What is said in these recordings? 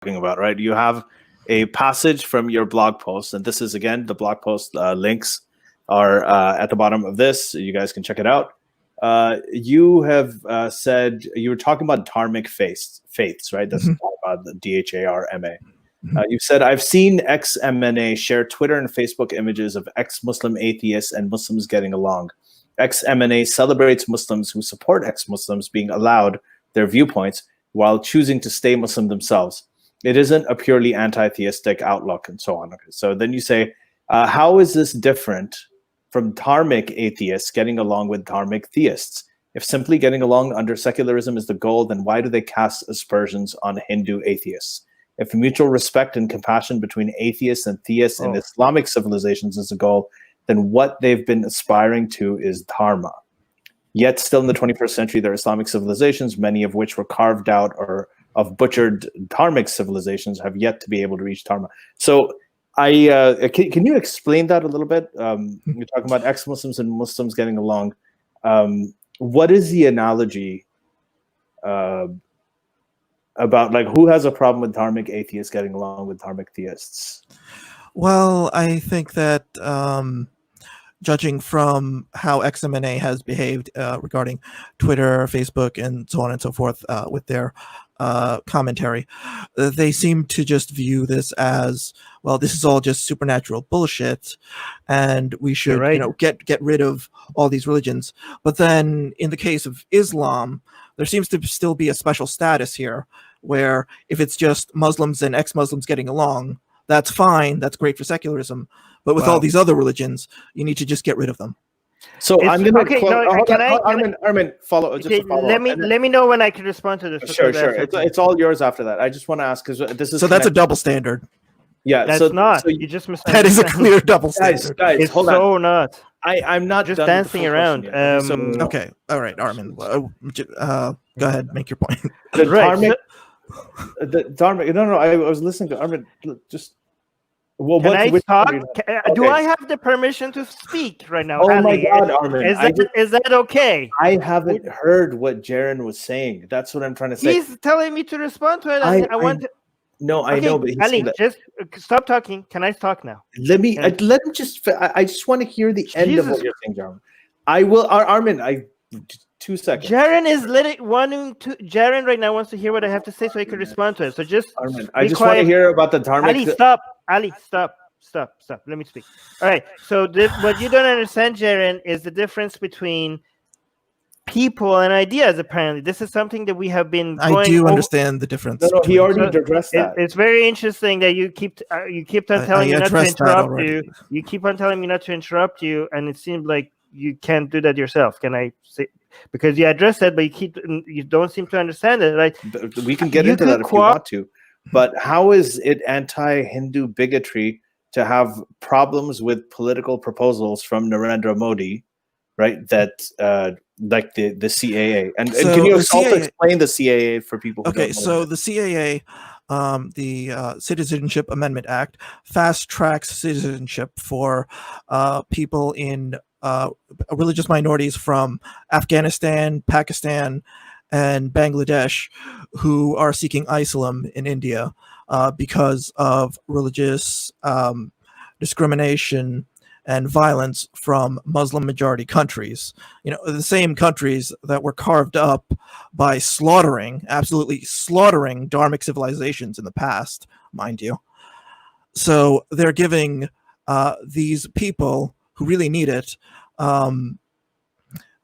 talking about, right? You have a passage from your blog post, and this is, again, the blog post links are at the bottom of this. You guys can check it out. You have said, you were talking about dharmic faiths, right? That's about the DHARMA. You've said, I've seen ex-MNA share Twitter and Facebook images of ex-Muslim atheists and Muslims getting along. Ex-MNA celebrates Muslims who support ex-Muslims being allowed their viewpoints while choosing to stay Muslim themselves. It isn't a purely anti-theistic outlook, and so on. Okay. So then you say, how is this different from dharmic atheists getting along with dharmic theists? If simply getting along under secularism is the goal, then why do they cast aspersions on Hindu atheists? If mutual respect and compassion between atheists and theists in Islamic civilizations is the goal, then what they've been aspiring to is dharma. Yet still in the 21st century, there are Islamic civilizations, many of which were carved out or of butchered dharmic civilizations, have yet to be able to reach dharma. So can you explain that a little bit? You're talking about ex-Muslims and Muslims getting along. What is the analogy about, like, who has a problem with dharmic atheists getting along with dharmic theists? Well, I think that judging from how Ex-MNA has behaved regarding Twitter, Facebook, and so on and so forth with their commentary, they seem to just view this as, well, this is all just supernatural bullshit, and we should, get rid of all these religions. But then, in the case of Islam, there seems to still be a special status here, where if it's just Muslims and ex-Muslims getting along, that's fine. That's great for secularism. But with all these other religions, you need to just get rid of them. So I'm going to Armin, follow. Let me know when I can respond to this. Sure. It's all yours after that. I just want to ask, because this is that's a double standard. Yeah, that's not. So you just that is a clear double standard. Guys, it's so not. I'm not just dancing around. Okay, all right, Armin. Go ahead, make your point. The dharmic. No. I was listening to Armin. Just. Well, can I talk? Do I have the permission to speak right now? Oh my God, Armin! Is that okay? I haven't heard what Jarin was saying. That's what I'm trying to say. He's telling me to respond to it. I want to. No, I know, but Ali, just stop talking. Can I talk now? Let me just. I just want to hear the end of what you're saying, Jarin. I will, Armin. 2 seconds. Jarin is Jarin right now wants to hear what I have to say, so he can respond to it. So just, Armin, I just want to hear about the dharmic. Ali, stop. Let me speak. All right. So what you don't understand, Jarin, is the difference between people and ideas. Apparently, this is something that we have been. I do understand the difference. No, he already addressed that. It's very interesting that you keep on telling me not to interrupt you. You keep on telling me not to interrupt you, and it seems like you can't do that yourself. Can I say? Because you addressed it, but you don't seem to understand it, right? We can get into that if you want to. But how is it anti-Hindu bigotry to have problems with political proposals from Narendra Modi, right? That like the CAA, and can you also explain the CAA for people? Okay, so the CAA, the Citizenship Amendment Act, fast tracks citizenship for people in religious minorities from Afghanistan, Pakistan, and Bangladesh who are seeking asylum in India because of religious discrimination and violence from Muslim majority countries. The same countries that were carved up by absolutely slaughtering dharmic civilizations in the past, mind you. So they're giving these people who really need it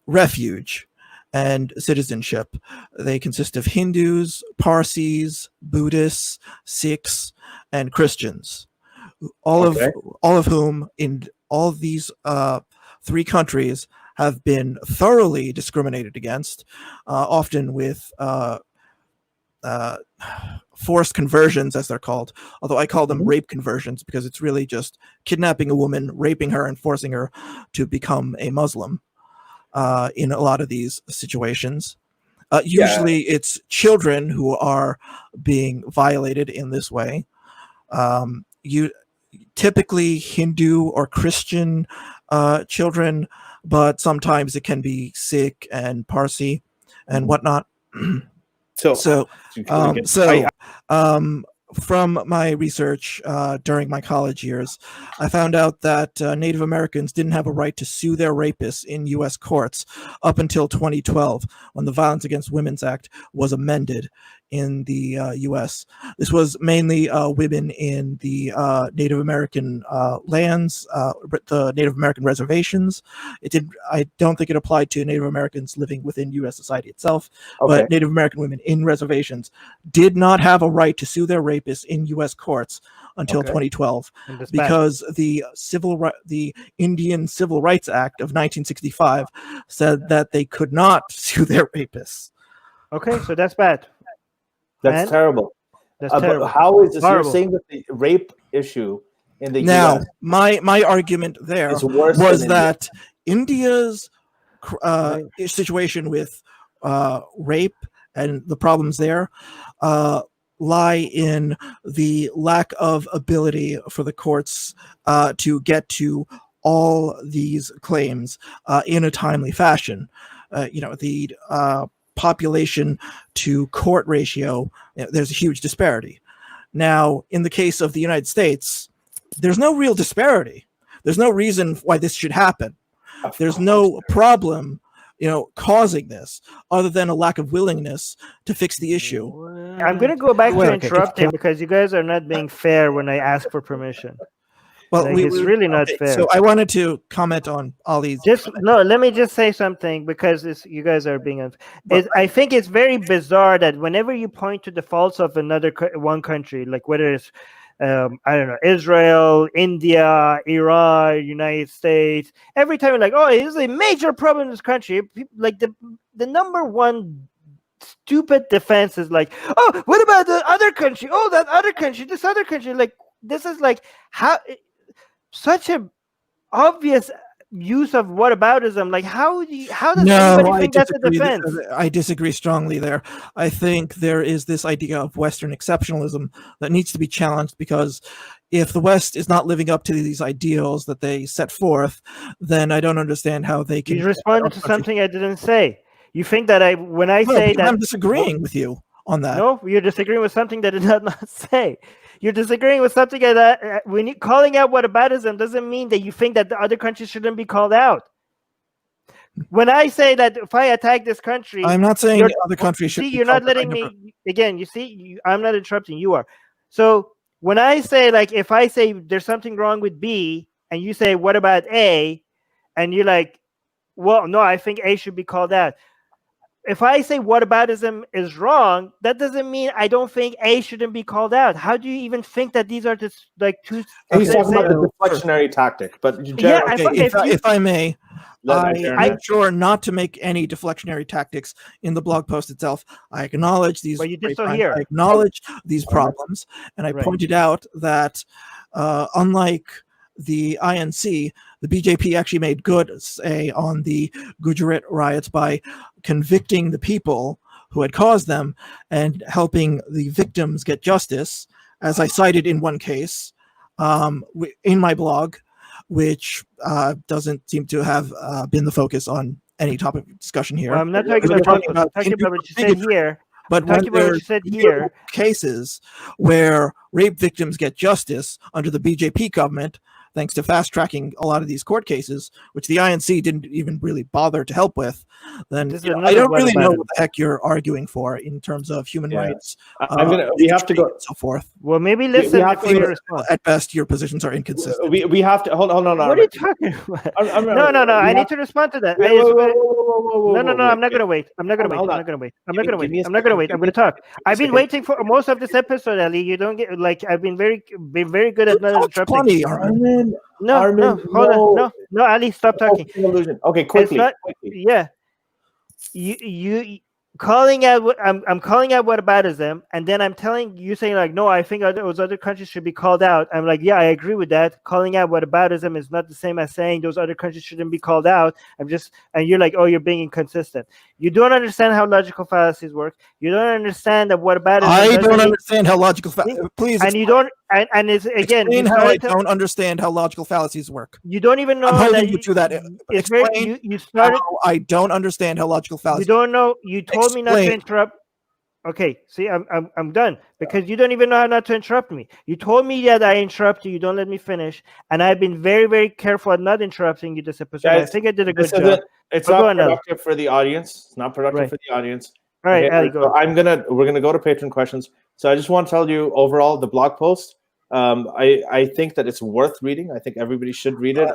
refuge and citizenship. They consist of Hindus, Parsis, Buddhists, Sikhs, and Christians, all of whom in all of these 3 countries have been thoroughly discriminated against, often with forced conversions, as they're called, although I call them rape conversions because it's really just kidnapping a woman, raping her, and forcing her to become a Muslim. In a lot of these situations, usually it's children who are being violated in this way. Typically Hindu or Christian children, but sometimes it can be Sikh and Parsi and whatnot. from my research during my college years, I found out that Native Americans didn't have a right to sue their rapists in U.S. courts up until 2012, when the Violence Against Women's Act was amended in the U.S. This was mainly women in the Native American lands, the Native American reservations. I don't think it applied to Native Americans living within U.S. society itself, but Native American women in reservations did not have a right to sue their rapists in U.S. courts until 2012, because the Indian Civil Rights Act of 1965 said that they could not sue their rapists. Okay, so that's bad. That's terrible. That's terrible. But how is this? You're saying that the rape issue in the now, US my argument there was that India's situation with rape and the problems there lie in the lack of ability for the courts to get to all these claims in a timely fashion. The population to court ratio, there's a huge disparity. Now, in the case of the United States, there's no real disparity. There's no reason why this should happen. There's no problem, causing this, other than a lack of willingness to fix the issue. I'm going to go back to interrupting because you guys are not being fair when I ask for permission. Well, it's really not fair. So I wanted to comment on Ali's. Let me just say something, because you guys are being unfair. I think it's very bizarre that whenever you point to the faults of one country, like whether it's I don't know, Israel, India, Iran, United States, every time you're like, oh, it is a major problem in this country, like the number one stupid defense is like, oh, what about the other country? Oh, that other country, this other country. Like, this is like such a obvious use of whataboutism. Like, how does anybody think that's a defense? I disagree strongly there. I think there is this idea of Western exceptionalism that needs to be challenged, because if the West is not living up to these ideals that they set forth, then I don't understand how they can. You responded to something I didn't say. You think that I'm disagreeing with you on that. No, you're disagreeing with something that I did not say. You're disagreeing with something that when you're calling out whataboutism doesn't mean that you think that the other countries shouldn't be called out. When I say that if I attack this country, I'm not saying the other countries should. See, you're not letting me. Again, you see, I'm not interrupting. You are. So when I say, like, if I say there's something wrong with B, and you say what about A, and you're like, well, no, I think A should be called out. If I say whataboutism is wrong, that doesn't mean I don't think A shouldn't be called out. How do you even think that these are just like two? He's talking about the deflectionary tactic, but if I may, I'm sure not to make any deflectionary tactics in the blog post itself. I acknowledge these. But you did so here. I acknowledge these problems, and I pointed out that unlike the INC, the BJP actually made good on the Gujarat riots by convicting the people who had caused them and helping the victims get justice, as I cited in one case in my blog, which doesn't seem to have been the focus on any topic of discussion here. Well, I'm not talking about what you said here. But when there's cases where rape victims get justice under the BJP government, thanks to fast-tracking a lot of these court cases, which the INC didn't even really bother to help with, then I don't really know what the heck you're arguing for in terms of human rights. We have to go and so forth. Well, maybe listen before you respond. At best, your positions are inconsistent. We have to hold on. What are you talking about? No. I need to respond to that. No. I'm not gonna wait. I'm not gonna wait. I'm gonna talk. I've been waiting for most of this episode, Ali. You don't get I've been very good at not interrupting. Armin, hold on. No, Ali, stop talking. Okay, quickly. Yeah. You calling out I'm calling out whataboutism, and then I'm telling you, saying like, no, I think those other countries should be called out. I'm like, yeah, I agree with that. Calling out whataboutism is not the same as saying those other countries shouldn't be called out. And you're like, oh, you're being inconsistent. You don't understand how logical fallacies work. You don't understand that whataboutism. I don't understand how logical please. And you don't. And it's again. I don't understand how logical fallacies work. You don't even know that you do that. You started. I don't understand how logical fallacies. You don't know. You told me not to interrupt. Okay, see, I'm done because you don't even know how not to interrupt me. You told me that I interrupt you. You don't let me finish, and I've been very, very careful at not interrupting you this episode. Guys, I think I did a good job. It's not productive for the audience. It's not productive Right. for the audience. All right, okay? Ali, go. So we're gonna go to patron questions. So I just want to tell you overall the blog post. I think that it's worth reading. I think everybody should read it.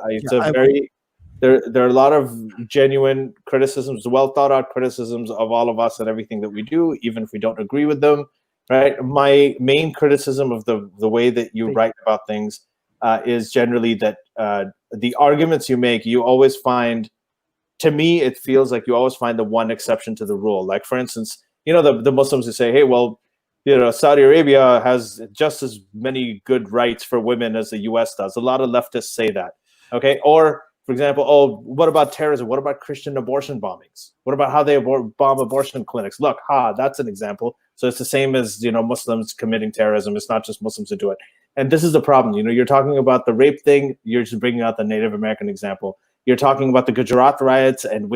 There are a lot of genuine criticisms, well thought out criticisms of all of us and everything that we do, even if we don't agree with them. Right. My main criticism of the way that you write about things is generally that the arguments you make, you always find. To me, it feels like you always find the one exception to the rule. Like, for instance, the Muslims who say, "Hey, well, Saudi Arabia has just as many good rights for women as the U.S. does." A lot of leftists say that. Okay, or for example, oh, what about terrorism? What about Christian abortion bombings? What about how they bomb abortion clinics? Look, that's an example. So it's the same as Muslims committing terrorism. It's not just Muslims who do it. And this is the problem. You're talking about the rape thing. You're just bringing out the Native American example. You're talking about the Gujarat riots, and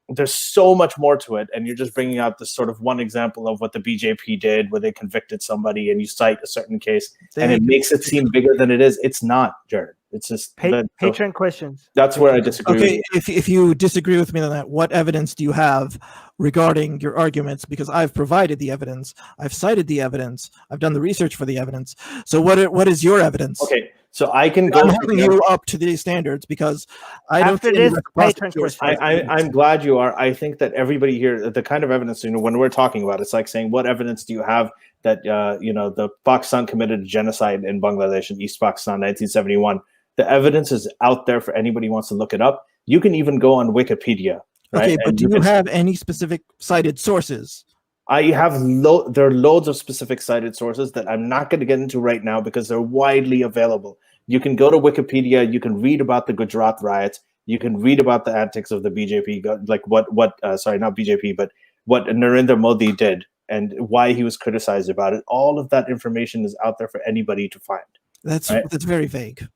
there's so much more to it. And you're just bringing out this sort of one example of what the BJP did, where they convicted somebody, and you cite a certain case, and it makes it seem bigger than it is. It's not, Jared. It's just patron questions. That's where I disagree. Okay, if you disagree with me on that, what evidence do you have regarding your arguments? Because I've provided the evidence, I've cited the evidence, I've done the research for the evidence. So what is your evidence? Okay, so I can go. I'm holding you up to these standards because I don't. After this, patron questions. I'm glad you are. I think that everybody here, the kind of evidence when we're talking about, it's like saying, what evidence do you have that the Pakistan committed genocide in Bangladesh in East Pakistan, 1971? The evidence is out there for anybody who wants to look it up. You can even go on Wikipedia. Right? Okay, but do you have any specific cited sources? I have there are loads of specific cited sources that I'm not going to get into right now because they're widely available. You can go to Wikipedia. You can read about the Gujarat riots. You can read about the antics of the BJP, like what not BJP, but what Narendra Modi did and why he was criticized about it. All of that information is out there for anybody to find. That's very vague.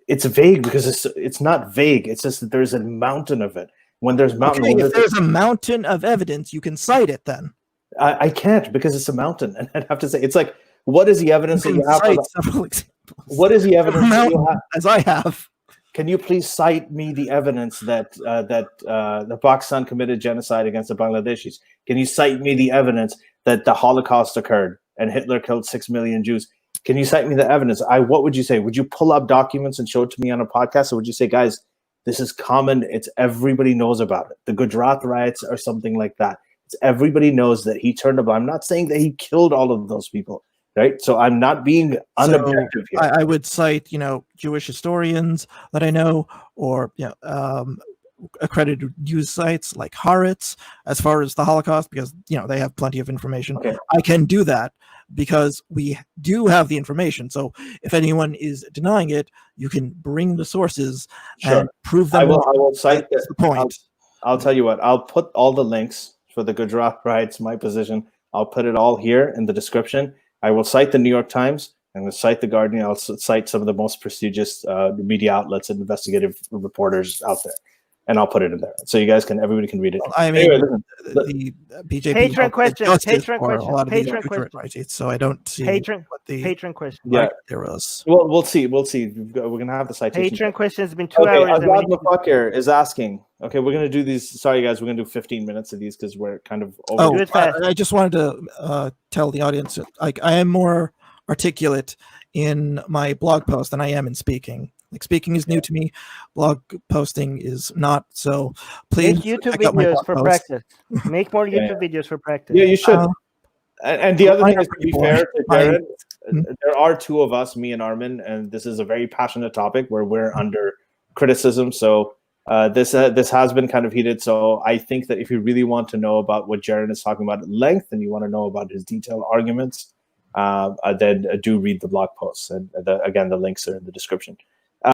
It's vague because it's not vague. It's just that there's a mountain of it. When there's mountain, if there's a mountain of evidence, you can cite it. Then I can't because it's a mountain, and I'd have to say it's like, what is the evidence that you have? Several examples. What is the evidence that you have? As I have. Can you please cite me the evidence that the Pakistan committed genocide against the Bangladeshis? Can you cite me the evidence that the Holocaust occurred and Hitler killed 6 million Jews? Can you cite me the evidence? What would you say? Would you pull up documents and show it to me on a podcast? Or would you say, guys, this is common. It's everybody knows about it. The Gujarat riots or something like that. It's everybody knows that he turned up. I'm not saying that he killed all of those people, right? So I'm not being unobjective here. I would cite, Jewish historians that I know, or accredited news sites like Haaretz as far as the Holocaust, because they have plenty of information. Okay. I can do that because we do have the information. So if anyone is denying it, you can bring the sources and prove them. I will cite the point. I'll tell you what, I'll put all the links for the Gujarat riots, my position. I'll put it all here in the description. I will cite the New York Times. I'm going to cite the Guardian. I'll cite some of the most prestigious media outlets and investigative reporters out there. And I'll put it in there, so you guys everybody can read it. I mean, the BJP patron question. So I don't see patron question. Yeah, there was. Well, we'll see. We're gonna have the citation. Patron question has been 2 hours. Agad Mufakir is asking. Okay, we're gonna do these. Sorry, guys, we're gonna do 15 minutes of these because we're kind of over. I just wanted to tell the audience, I am more articulate in my blog post than I am in speaking. Like, speaking is new to me. Blog posting is not. So please make YouTube videos for practice. Make more YouTube videos for practice. Yeah, you should. And the other thing is, to be fair to Jared, there are two of us, me and Armin, and this is a very passionate topic where we're under criticism. So this has been kind of heated. So I think that if you really want to know about what Jarin is talking about at length, and you want to know about his detailed arguments, then do read the blog posts. And again, the links are in the description.